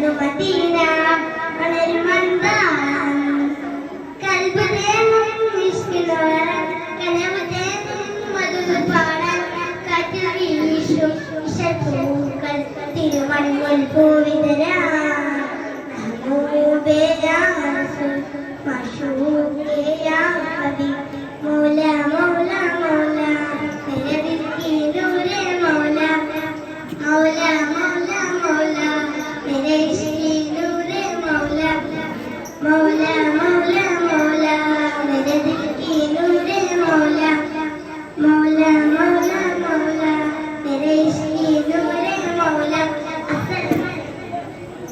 Medina വളരുമന്താം കൽബുതേനും നിഷ്കിലോരം കനവുതേനും മധുപാടൻ കാറ്റു വീശും ഇശപ്പൂക്കൾ തിരുമണിമുൽ പൂവിതരാ